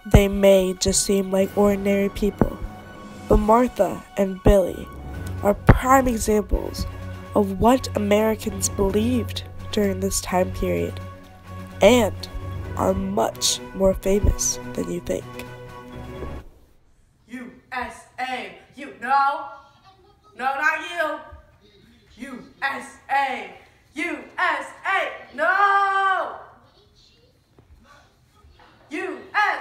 They may just seem like ordinary people, but Martha and Billy are prime examples of what Americans believed during this time period and are much more famous than you think. USA, you know? No, not you. USA, USA, no! USA,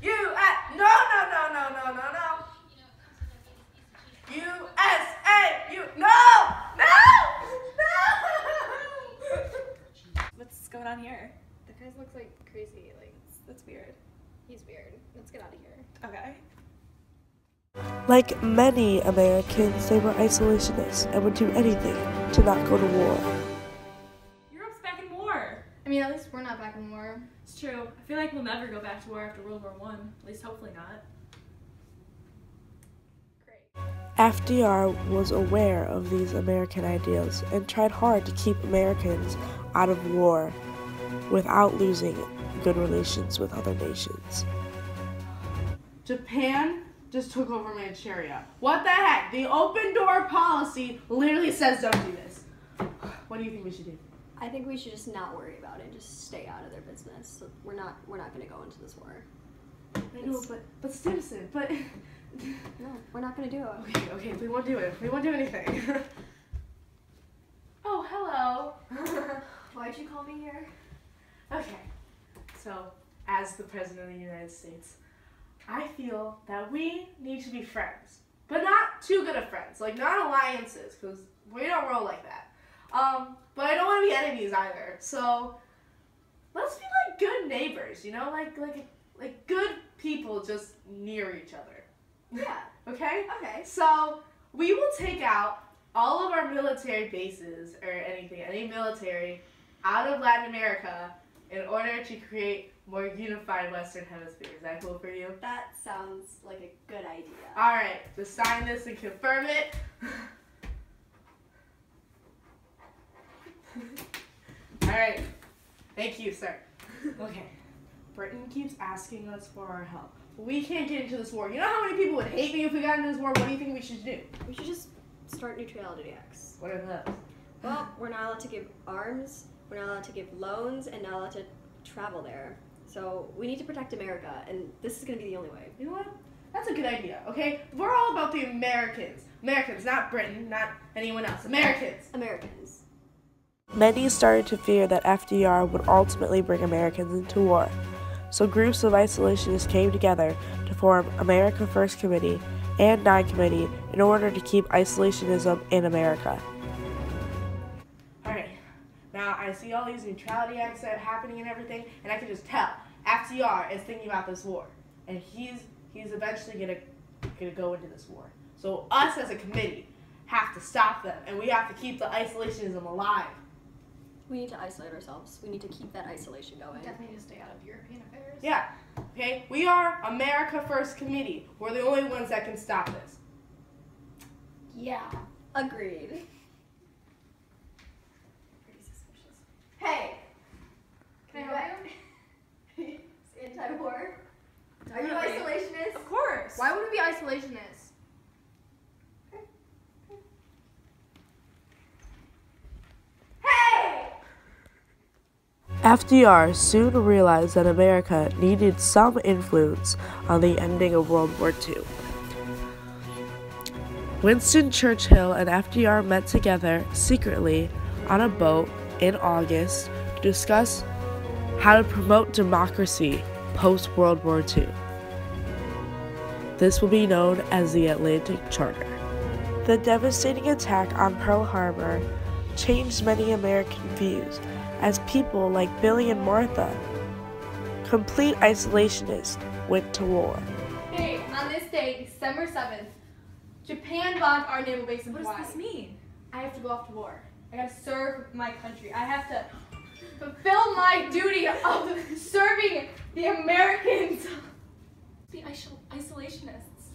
USA, no, no, no, no, no, no, no. USA, no, no, no! What's going on here? The guy looks like crazy. Like, That's weird. he's weird. Let's get out of here. Okay. Like many Americans, they were isolationists and would do anything to not go to war. Europe's back in war. I mean, at least we're not back in war. It's true. I feel like we'll never go back to war after World War I. At least hopefully not. Great. FDR was aware of these American ideals and tried hard to keep Americans out of war without losing good relations with other nations. Japan just took over Manchuria. What the heck? The open door policy literally says don't do this. What do you think we should do? I think we should just not worry about it. Just stay out of their business. So we're not going to go into this war. I know, but Stimson, but... No, we're not going to do it. Okay, we won't do it. We won't do anything. Oh, hello. Why'd you call me here? Okay, so as the President of the United States, I feel that we need to be friends, but not too good of friends, like not alliances, because we don't roll like that. But I don't want to be enemies either. So let's be like good neighbors, you know, like good people just near each other. Yeah. Okay? Okay. So we will take out all of our military bases or anything, any military out of Latin America in order to create more unified Western Hemisphere. Is that cool for you? That sounds like a good idea. All right, just sign this and confirm it. All right, thank you, sir. Okay, Britain keeps asking us for our help. We can't get into this war. You know how many people would hate me if we got into this war? What do you think we should do? We should just start neutrality acts. What are those? Well, we're not allowed to give arms, we're not allowed to give loans, and not allowed to travel there. So we need to protect America, and this is going to be the only way. You know what? That's a good idea, okay? We're all about the Americans. Americans, not Britain, not anyone else. Americans. Americans. Many started to fear that FDR would ultimately bring Americans into war, so groups of isolationists came together to form America First Committee and 9 Committee in order to keep isolationism in America. Alright, now I see all these neutrality acts that are happening and everything, and I can just tell FDR is thinking about this war, and he's eventually gonna go into this war. So us as a committee have to stop them, and we have to keep the isolationism alive. We need to isolate ourselves. We need to keep that isolation going. Definitely need to stay out of European affairs. Yeah, okay? We are America First Committee. We're the only ones that can stop this. Yeah. Agreed. Pretty suspicious. Hey! Can I help you? It's anti-war. Are you isolationist? Of course. Why would we be isolationists? Hey! FDR soon realized that America needed some influence on the ending of World War II. Winston Churchill and FDR met together secretly on a boat in August to discuss how to promote democracy post-World War II. This will be known as the Atlantic Charter. The devastating attack on Pearl Harbor changed many American views, as people like Billy and Martha, complete isolationists, went to war. Hey, on this day, December 7th, Japan bombed our naval base in What Hawaii. does this mean? I have to go off to war. I gotta serve my country. I have to fulfill my duty of serving the Americans. Be isolationists.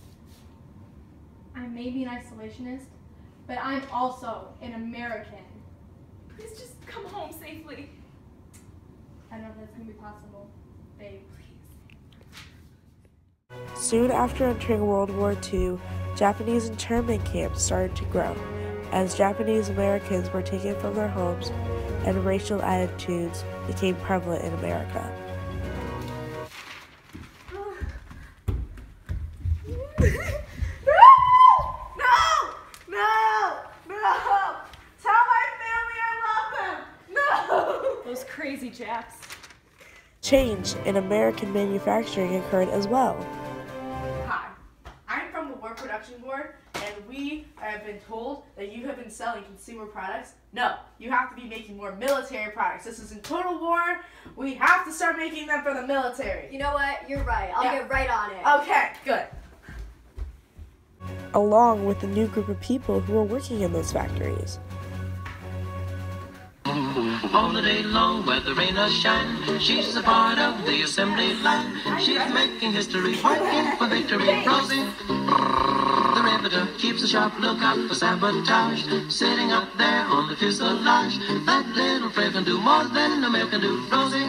I may be an isolationist, but I'm also an American. Please just come home safely. I don't know if that's gonna be possible, babe. Please. Soon after entering World War II, Japanese internment camps started to grow, as Japanese Americans were taken from their homes and racial attitudes became prevalent in America. Those crazy Japs. Change in American manufacturing occurred as well. Hi, I'm from the War Production Board, and we have been told that you have been selling consumer products. No, you have to be making more military products. This is in total war. We have to start making them for the military. You know what? You're right. I'll get right on it. Okay, good. Along with the new group of people who were working in those factories. All the day long, whether rain or shine, she's a part of the assembly line. She's making history, working for victory. Rosie, the riveter, keeps a sharp lookout for sabotage. Sitting up there on the fuselage, that little friend can do more than a male can do. Rosie,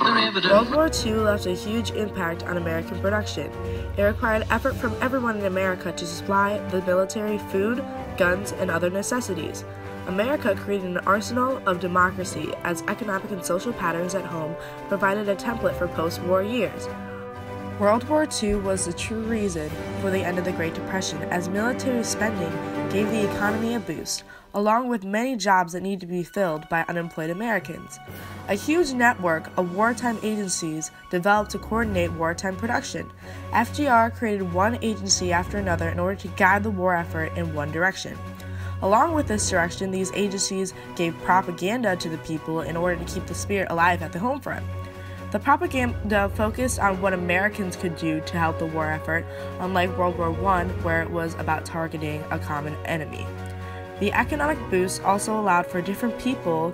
the riveter. World War II left a huge impact on American production. It required effort from everyone in America to supply the military food, guns, and other necessities. America created an arsenal of democracy as economic and social patterns at home provided a template for post-war years. World War II was the true reason for the end of the Great Depression, as military spending gave the economy a boost, along with many jobs that needed to be filled by unemployed Americans. A huge network of wartime agencies developed to coordinate wartime production. FDR created one agency after another in order to guide the war effort in one direction. Along with this direction, these agencies gave propaganda to the people in order to keep the spirit alive at the home front. The propaganda focused on what Americans could do to help the war effort, unlike World War I, where it was about targeting a common enemy. The economic boost also allowed for different people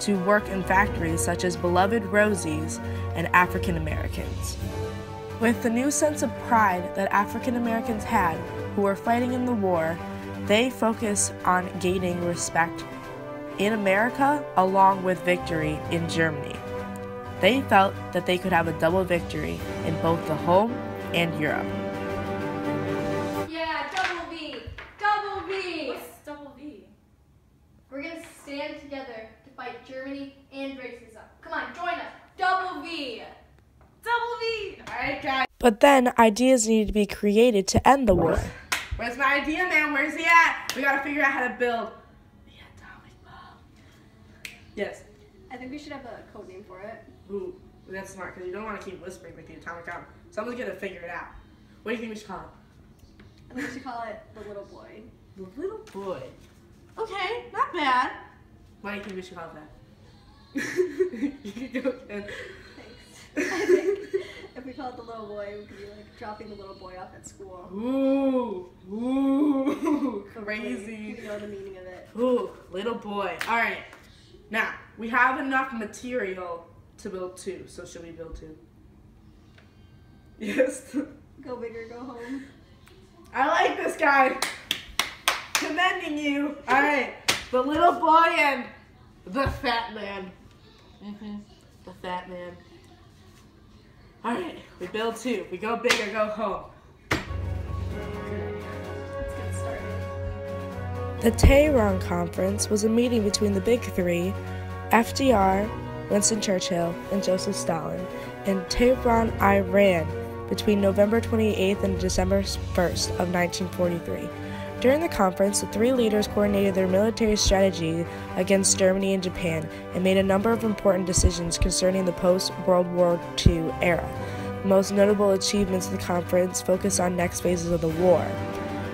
to work in factories such as beloved Rosies and African Americans. With the new sense of pride that African Americans had who were fighting in the war, they focused on gaining respect in America along with victory in Germany. They felt that they could have a double victory in both the home and Europe. Yeah, double V! Double V! What's double V? We're gonna stand together to fight Germany and racism. Come on, join us. Double V! Double V! Alright, guys. But then ideas needed to be created to end the war. Where's my idea, man? Where's he at? We gotta figure out how to build the atomic bomb. Yes. I think we should have a code name for it. Ooh, that's smart, because you don't want to keep whispering like the atomic bomb. Someone's gonna figure it out. What do you think we should call it? I think we should call it the little boy. The little boy. Okay, not bad. Why do you think we should call it that? You can go again. Thanks. I think if we call it the little boy, we could be like dropping the little boy off at school. Ooh, Hopefully, crazy. we know the meaning of it. Ooh, little boy. All right. Now, we have enough material to build two, so should we build two? Yes. Go big or go home. I like this guy. Commending you. All right. The little boy and the fat man. The fat man. All right. We build two. We go big or go home. Let's get started. The Tehran Conference was a meeting between the big three, FDR, Winston Churchill, and Joseph Stalin, in Tehran, Iran, between November 28th and December 1st of 1943. During the conference, the three leaders coordinated their military strategy against Germany and Japan and made a number of important decisions concerning the post-World War II era. The most notable achievements of the conference focused on next phases of the war.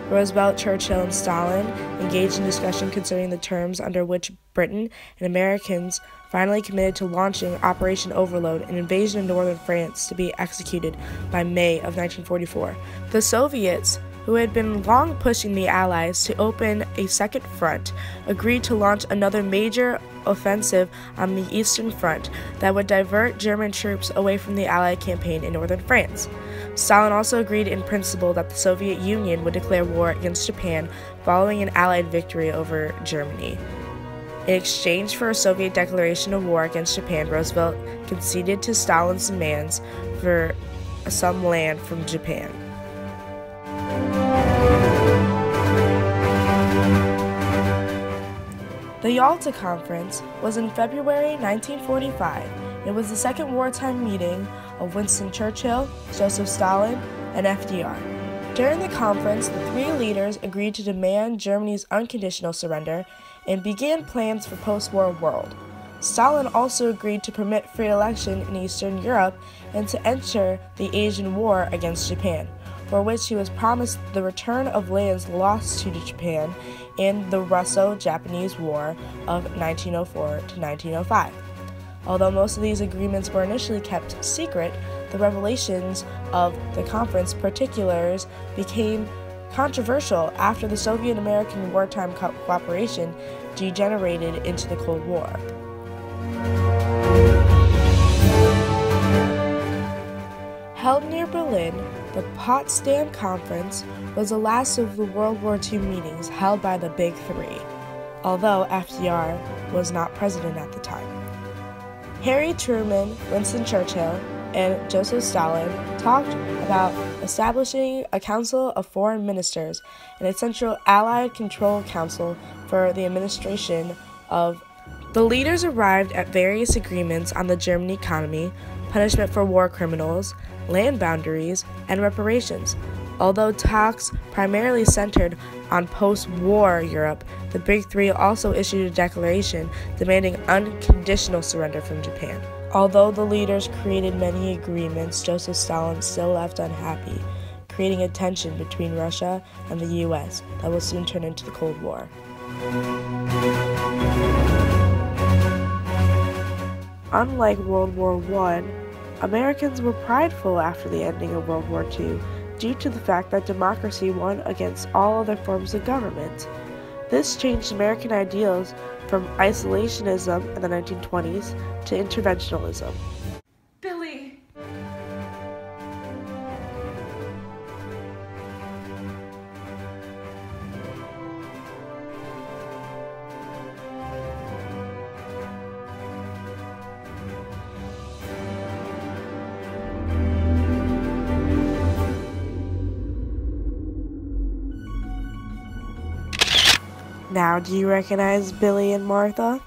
Roosevelt, Churchill, and Stalin engaged in discussion concerning the terms under which Britain and Americans finally committed to launching Operation Overlord, an invasion of northern France to be executed by May of 1944. The Soviets, who had been long pushing the Allies to open a second front, agreed to launch another major offensive on the Eastern Front that would divert German troops away from the Allied campaign in northern France. Stalin also agreed in principle that the Soviet Union would declare war against Japan following an Allied victory over Germany. In exchange for a Soviet declaration of war against Japan, Roosevelt conceded to Stalin's demands for some land from Japan. The Yalta Conference was in February 1945. It was the second wartime meeting of Winston Churchill, Joseph Stalin, and FDR. During the conference, the three leaders agreed to demand Germany's unconditional surrender and began plans for post-war world. Stalin also agreed to permit free election in Eastern Europe and to enter the Asian War against Japan, for which he was promised the return of lands lost to Japan in the Russo-Japanese War of 1904 to 1905. Although most of these agreements were initially kept secret, the revelations of the conference particulars became controversial after the Soviet-American wartime cooperation degenerated into the Cold War. Held near Berlin, the Potsdam Conference was the last of the World War II meetings held by the Big Three, although FDR was not president at the time. Harry Truman, Winston Churchill, and Joseph Stalin talked about establishing a Council of Foreign Ministers and a Central Allied Control Council for the administration of. The leaders arrived at various agreements on the German economy, punishment for war criminals, land boundaries, and reparations. Although talks primarily centered on post-war Europe, the Big Three also issued a declaration demanding unconditional surrender from Japan. Although the leaders created many agreements, Joseph Stalin still left unhappy, creating a tension between Russia and the U.S. that will soon turn into the Cold War. Unlike World War I, Americans were prideful after the ending of World War II due to the fact that democracy won against all other forms of government. This changed American ideals from isolationism in the 1920s to interventionism. Billy! Now, do you recognize Billy and Martha?